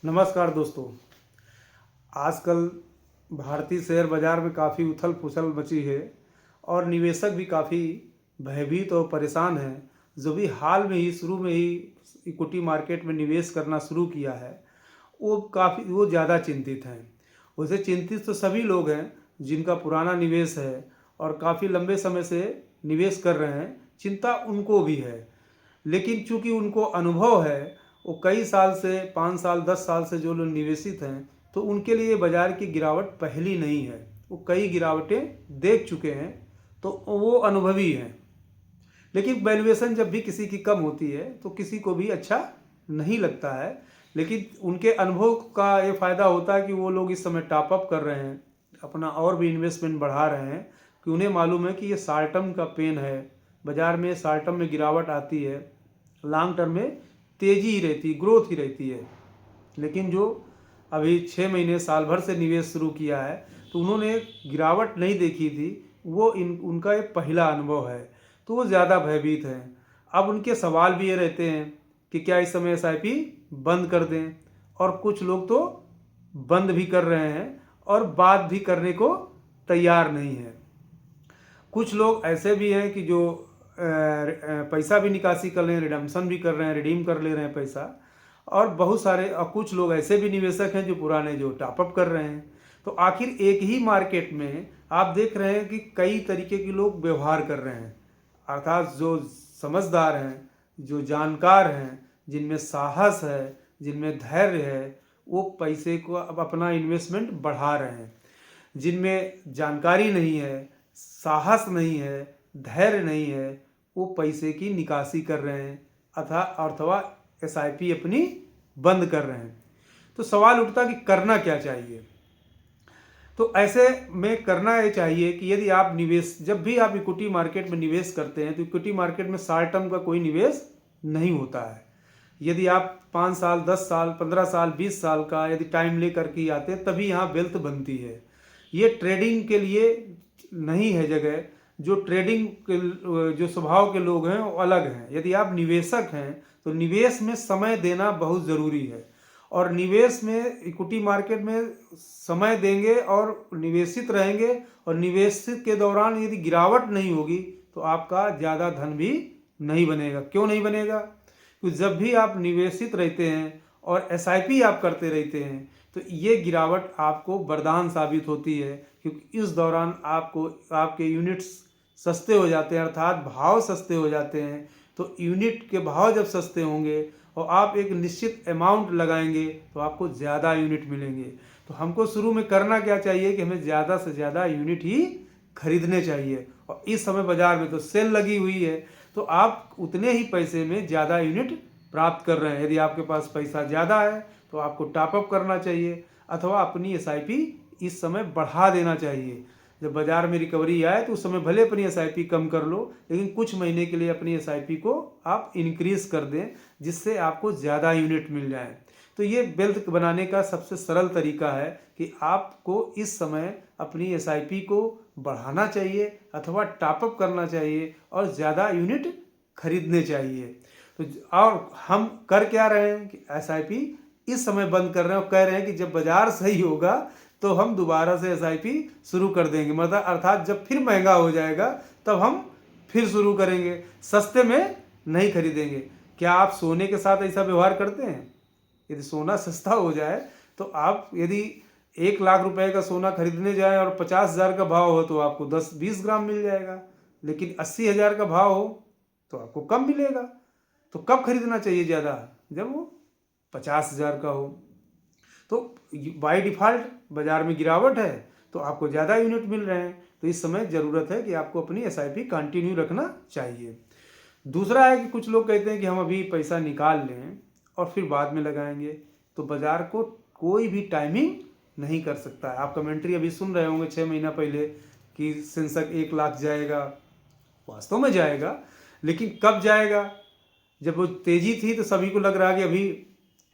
नमस्कार दोस्तों। आजकल भारतीय शेयर बाजार में काफ़ी उथल पुथल मची है और निवेशक भी काफ़ी भयभीत और परेशान हैं। जो भी हाल में ही शुरू में ही इक्विटी मार्केट में निवेश करना शुरू किया है वो ज़्यादा चिंतित हैं। वैसे चिंतित तो सभी लोग हैं जिनका पुराना निवेश है और काफ़ी लंबे समय से निवेश कर रहे हैं, चिंता उनको भी है। लेकिन चूंकि उनको अनुभव है, वो कई साल से 5 साल 10 साल से जो लोग निवेशित हैं, तो उनके लिए बाज़ार की गिरावट पहली नहीं है। वो कई गिरावटें देख चुके हैं, तो वो अनुभवी हैं। लेकिन वैल्यूएशन जब भी किसी की कम होती है तो किसी को भी अच्छा नहीं लगता है। लेकिन उनके अनुभव का ये फ़ायदा होता है कि वो लोग इस समय टॉप अप कर रहे हैं, अपना और भी इन्वेस्टमेंट बढ़ा रहे हैं, कि उन्हें मालूम है कि ये शॉर्ट टर्म का पेन है। बाज़ार में शॉर्ट टर्म में गिरावट आती है, लॉन्ग टर्म में तेज़ी ही रहती है, ग्रोथ ही रहती है। लेकिन जो अभी 6 महीने साल भर से निवेश शुरू किया है, तो उन्होंने गिरावट नहीं देखी थी। वो उनका ये पहला अनुभव है, तो वो ज़्यादा भयभीत हैं। अब उनके सवाल भी ये रहते हैं कि क्या इस समय एसआईपी बंद कर दें, और कुछ लोग तो बंद भी कर रहे हैं और बात भी करने को तैयार नहीं है। कुछ लोग ऐसे भी हैं कि जो पैसा भी निकासी कर रहे हैं, रिडम्पशन भी कर रहे हैं, रिडीम कर ले रहे हैं पैसा। और बहुत सारे और कुछ लोग ऐसे भी निवेशक हैं जो पुराने जो टॉपअप कर रहे हैं। तो आखिर एक ही मार्केट में आप देख रहे हैं कि कई तरीके के लोग व्यवहार कर रहे हैं। अर्थात जो समझदार हैं, जो जानकार हैं, जिनमें साहस है, जिनमें धैर्य है, वो पैसे को अब अपना इन्वेस्टमेंट बढ़ा रहे हैं। जिनमें जानकारी नहीं है, साहस नहीं है, धैर्य नहीं है, वो पैसे की निकासी कर रहे हैं अथवा एसआईपी अपनी बंद कर रहे हैं। तो सवाल उठता कि करना क्या चाहिए। तो ऐसे में करना ये चाहिए कि यदि आप जब भी आप इक्विटी मार्केट में निवेश करते हैं, तो इक्विटी मार्केट में शॉर्ट टर्म का कोई निवेश नहीं होता है। यदि आप 5 साल 10 साल 15 साल 20 साल का यदि टाइम लेकर के आते हैं, तभी यहाँ वेल्थ बनती है। ये ट्रेडिंग के लिए नहीं है जगह। जो ट्रेडिंग के जो स्वभाव के लोग हैं वो अलग हैं। यदि आप निवेशक हैं तो निवेश में समय देना बहुत ज़रूरी है। और निवेश में इक्विटी मार्केट में समय देंगे और निवेशित रहेंगे, और निवेशित के दौरान यदि गिरावट नहीं होगी तो आपका ज़्यादा धन भी नहीं बनेगा। क्यों नहीं बनेगा? क्योंकि जब भी आप निवेशित रहते हैं और एसआईपी आप करते रहते हैं, तो ये गिरावट आपको वरदान साबित होती है। क्योंकि इस दौरान आपको आपके यूनिट्स सस्ते हो जाते हैं, अर्थात भाव सस्ते हो जाते हैं। तो यूनिट के भाव जब सस्ते होंगे और आप एक निश्चित अमाउंट लगाएंगे, तो आपको ज़्यादा यूनिट मिलेंगे। तो हमको शुरू में करना क्या चाहिए कि हमें ज़्यादा से ज़्यादा यूनिट ही खरीदने चाहिए। और इस समय बाज़ार में तो सेल लगी हुई है, तो आप उतने ही पैसे में ज़्यादा यूनिट प्राप्त कर रहे हैं। यदि आपके पास पैसा ज़्यादा है तो आपको टॉपअप करना चाहिए, अथवा अपनी एसआईपी इस समय बढ़ा देना चाहिए। जब बाज़ार में रिकवरी आए तो उस समय भले अपनी एसआईपी कम कर लो, लेकिन कुछ महीने के लिए अपनी एसआईपी को आप इंक्रीज़ कर दें, जिससे आपको ज़्यादा यूनिट मिल जाए। तो ये वेल्थ बनाने का सबसे सरल तरीका है कि आपको इस समय अपनी एसआईपी को बढ़ाना चाहिए अथवा टॉपअप करना चाहिए और ज़्यादा यूनिट खरीदने चाहिए। तो और हम कर क्या रहे हैं कि एसआईपी इस समय बंद कर रहे हैं और कह रहे हैं कि जब बाज़ार सही होगा तो हम दोबारा से एसआईपी शुरू कर देंगे। मतलब अर्थात जब फिर महंगा हो जाएगा तब हम फिर शुरू करेंगे, सस्ते में नहीं खरीदेंगे। क्या आप सोने के साथ ऐसा व्यवहार करते हैं? यदि सोना सस्ता हो जाए तो आप यदि 1 लाख रुपए का सोना खरीदने जाएं और 50,000 का भाव हो तो आपको 10-20 ग्राम मिल जाएगा। लेकिन 80,000 का भाव हो तो आपको कम मिलेगा। तो कब खरीदना चाहिए ज़्यादा? जब वो 50,000 का हो। तो बाय डिफ़ॉल्ट बाज़ार में गिरावट है तो आपको ज़्यादा यूनिट मिल रहे हैं। तो इस समय ज़रूरत है कि आपको अपनी एसआईपी कंटिन्यू रखना चाहिए। दूसरा है कि कुछ लोग कहते हैं कि हम अभी पैसा निकाल लें और फिर बाद में लगाएंगे। तो बाज़ार को कोई भी टाइमिंग नहीं कर सकता है। आप कमेंट्री अभी सुन रहे होंगे 6 महीना पहले कि सेंसेक्स 1 लाख जाएगा। वास्तव में जाएगा, लेकिन कब जाएगा? जब वो तेज़ी थी तो सभी को लग रहा कि अभी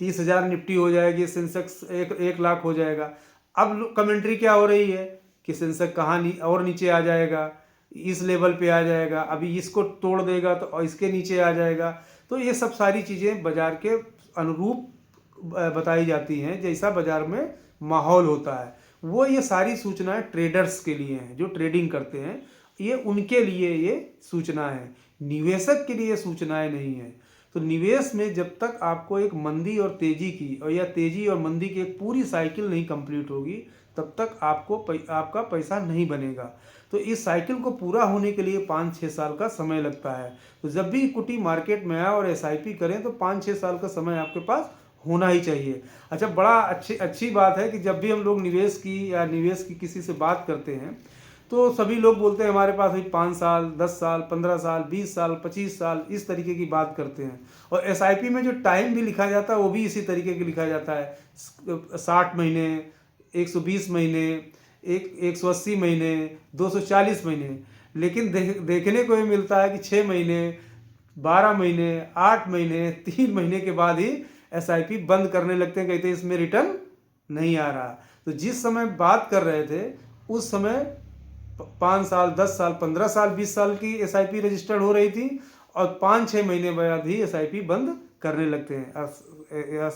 30,000 निफ्टी हो जाएगी, सेंसेक्स 1 लाख हो जाएगा। अब कमेंट्री क्या हो रही है कि सेंसेक्स कहाँ और नीचे आ जाएगा, इस लेवल पे आ जाएगा, अभी इसको तोड़ देगा तो इसके नीचे आ जाएगा। तो ये सब सारी चीज़ें बाज़ार के अनुरूप बताई जाती हैं, जैसा बाजार में माहौल होता है। वो ये सारी सूचनाएं ट्रेडर्स के लिए हैं, जो ट्रेडिंग करते हैं, ये उनके लिए ये सूचना है। निवेशक के लिए सूचनाएं नहीं है। तो निवेश में जब तक आपको एक मंदी और तेजी की, और या तेजी और मंदी की एक पूरी साइकिल नहीं कंप्लीट होगी, तब तक आपका पैसा नहीं बनेगा। तो इस साइकिल को पूरा होने के लिए 5-6 साल का समय लगता है। तो जब भी इक्विटी मार्केट में आए और एसआईपी करें तो 5-6 साल का समय आपके पास होना ही चाहिए। अच्छा, बड़ा अच्छी बात है कि जब भी हम लोग निवेश की किसी से बात करते हैं तो सभी लोग बोलते हैं हमारे पास अभी 5 साल, 10 साल, 15 साल, 20 साल, 25 साल, इस तरीके की बात करते हैं। और एसआईपी में जो टाइम भी लिखा जाता है वो भी इसी तरीके की लिखा जाता है, 60 महीने, 120 महीने, 180 महीने, 240 महीने। लेकिन देखने को ये मिलता है कि 6 महीने, 12 महीने, 8 महीने, 3 महीने के बाद ही एसआईपी बंद करने लगते हैं, कहते हैं इसमें रिटर्न नहीं आ रहा। तो जिस समय बात कर रहे थे उस समय 5 साल, 10 साल, 15 साल, 20 साल की एसआईपी रजिस्टर्ड हो रही थी, और 5-6 महीने बाद ही एसआईपी बंद करने लगते हैं।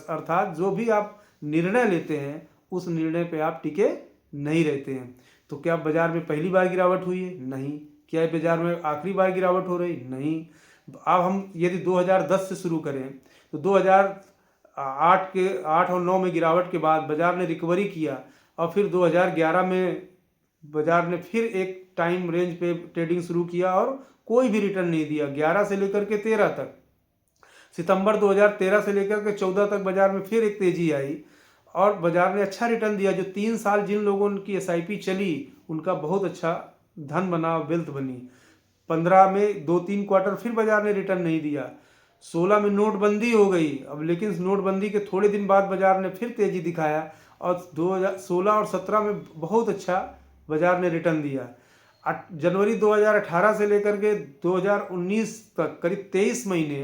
अर्थात जो भी आप निर्णय लेते हैं उस निर्णय पे आप टिके नहीं रहते हैं। तो क्या बाजार में पहली बार गिरावट हुई है? नहीं। क्या बाजार में आखिरी बार गिरावट हो रही? नहीं। अब हम यदि 2010 से शुरू करें तो 2008 और 9 में गिरावट के बाद बाजार ने रिकवरी किया, और फिर 2011 में बाजार ने फिर एक टाइम रेंज पे ट्रेडिंग शुरू किया और कोई भी रिटर्न नहीं दिया। 11 से लेकर के 13 तक, सितंबर 2013 से लेकर के 14 तक बाजार में फिर एक तेजी आई और बाजार ने अच्छा रिटर्न दिया। जो 3 साल जिन लोगों की एसआईपी चली उनका बहुत अच्छा धन बना, वेल्थ बनी। 15 में 2-3 क्वार्टर फिर बाजार ने रिटर्न नहीं दिया। 16 में नोटबंदी हो गई, अब लेकिन नोटबंदी के थोड़े दिन बाद बाजार ने फिर तेजी दिखाया, और 2016 और 17 में बहुत अच्छा बाजार ने रिटर्न दिया। जनवरी 2018 से लेकर के 2019 तक करीब 23 महीने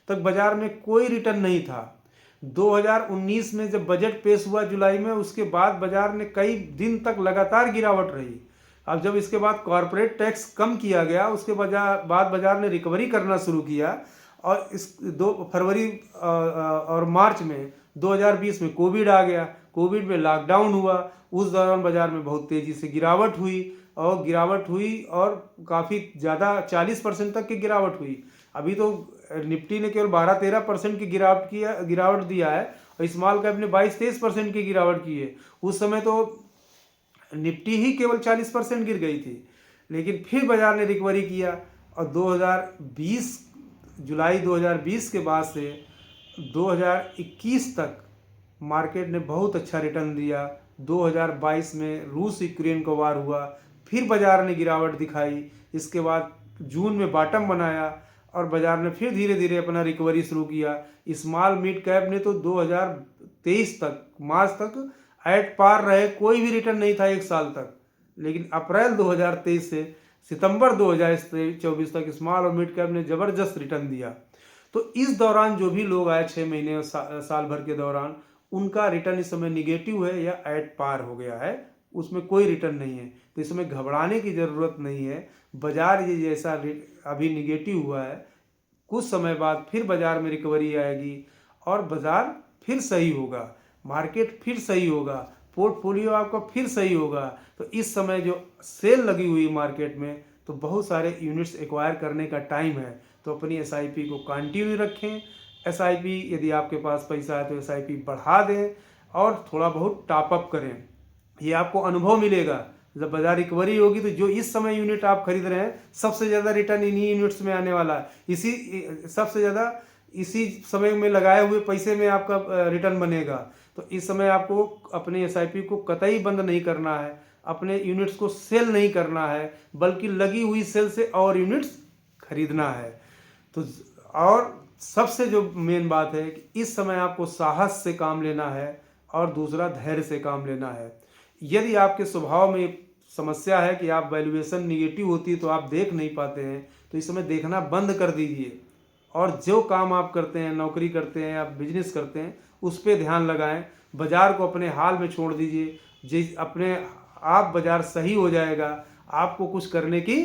तक बाजार में कोई रिटर्न नहीं था। 2019 में जब बजट पेश हुआ जुलाई में, उसके बाद बाजार ने कई दिन तक लगातार गिरावट रही। अब जब इसके बाद कॉरपोरेट टैक्स कम किया गया, उसके बाद बाजार ने रिकवरी करना शुरू किया, और इस 2 फरवरी और मार्च में 2020 में कोविड आ गया। कोविड में लॉकडाउन हुआ, उस दौरान बाजार में बहुत तेज़ी से गिरावट हुई और काफ़ी ज़्यादा 40% तक की गिरावट हुई। अभी तो निफ्टी ने केवल 12-13% की गिरावट दिया है, और स्मॉल कैप ने 22-23% की गिरावट की है। उस समय तो निफ्टी ही केवल 40% गिर गई थी, लेकिन फिर बाजार ने रिकवरी किया, और 2020 जुलाई 2020 के बाद से 2021 तक मार्केट ने बहुत अच्छा रिटर्न दिया। 2022 में रूस यूक्रेन का वार हुआ, फिर बाजार ने गिरावट दिखाई। इसके बाद जून में बॉटम बनाया और बाजार ने फिर धीरे धीरे अपना रिकवरी शुरू किया। स्मॉल मिड कैप ने तो 2023 तक, मार्च तक एट पार रहे, कोई भी रिटर्न नहीं था 1 साल तक। लेकिन अप्रैल 2023 से सितंबर 2024 तक स्मॉल और मिड कैप ने ज़बरदस्त रिटर्न दिया। तो इस दौरान जो भी लोग आए 6 महीने और साल भर के दौरान, उनका रिटर्न इस समय निगेटिव है या एट पार हो गया है, उसमें कोई रिटर्न नहीं है। तो इसमें घबराने की ज़रूरत नहीं है। बाजार ये जैसा अभी निगेटिव हुआ है, कुछ समय बाद फिर बाजार में रिकवरी आएगी और बाजार फिर सही होगा, मार्केट फिर सही होगा, पोर्टफोलियो आपका फिर सही होगा। तो इस समय जो सेल लगी हुई मार्केट में, तो बहुत सारे यूनिट्स एक्वायर करने का टाइम है। तो अपनी एसआईपी को कंटिन्यू रखें। एसआईपी, यदि आपके पास पैसा है तो एसआईपी बढ़ा दें और थोड़ा बहुत टॉपअप करें। ये आपको अनुभव मिलेगा। जब बाजार रिकवरी होगी तो जो इस समय यूनिट आप खरीद रहे हैं, सबसे ज़्यादा रिटर्न इन्हीं यूनिट्स में आने वाला है। सबसे ज़्यादा इसी समय में लगाए हुए पैसे में आपका रिटर्न बनेगा। तो इस समय आपको अपने एसआईपी को कतई बंद नहीं करना है, अपने यूनिट्स को सेल नहीं करना है, बल्कि लगी हुई सेल से और यूनिट्स खरीदना है। तो और सबसे जो मेन बात है कि इस समय आपको साहस से काम लेना है और दूसरा धैर्य से काम लेना है। यदि आपके स्वभाव में समस्या है कि आप वैल्यूएशन निगेटिव होती है तो आप देख नहीं पाते हैं, तो इस समय देखना बंद कर दीजिए और जो काम आप करते हैं, नौकरी करते हैं या बिजनेस करते हैं, उस पर ध्यान लगाएं। बाजार को अपने हाल में छोड़ दीजिए। अपने आप बाजार सही हो जाएगा, आपको कुछ करने की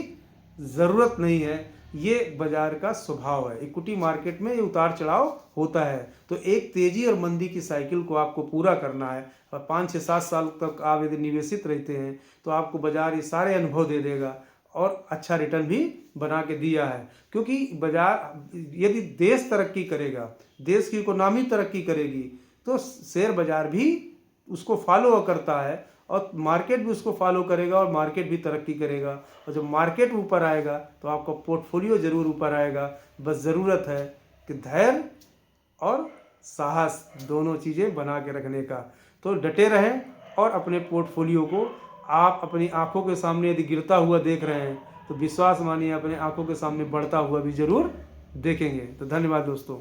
ज़रूरत नहीं है। ये बाजार का स्वभाव है। इक्विटी मार्केट में ये उतार चढ़ाव होता है। तो एक तेजी और मंदी की साइकिल को आपको पूरा करना है और 5 6 7 साल तक आप यदि निवेशित रहते हैं तो आपको बाजार ये सारे अनुभव दे देगा और अच्छा रिटर्न भी बना के दिया है। क्योंकि बाजार यदि देश तरक्की करेगा, देश की इकोनॉमी तरक्की करेगी, तो शेयर बाजार भी उसको फॉलो करता है और मार्केट भी उसको फॉलो करेगा और मार्केट भी तरक्की करेगा। और जब मार्केट ऊपर आएगा तो आपका पोर्टफोलियो ज़रूर ऊपर आएगा। बस ज़रूरत है कि धैर्य और साहस दोनों चीज़ें बना के रखने का। तो डटे रहें और अपने पोर्टफोलियो को आप अपनी आंखों के सामने यदि गिरता हुआ देख रहे हैं तो विश्वास मानिए अपने आंखों के सामने बढ़ता हुआ भी ज़रूर देखेंगे। तो धन्यवाद दोस्तों।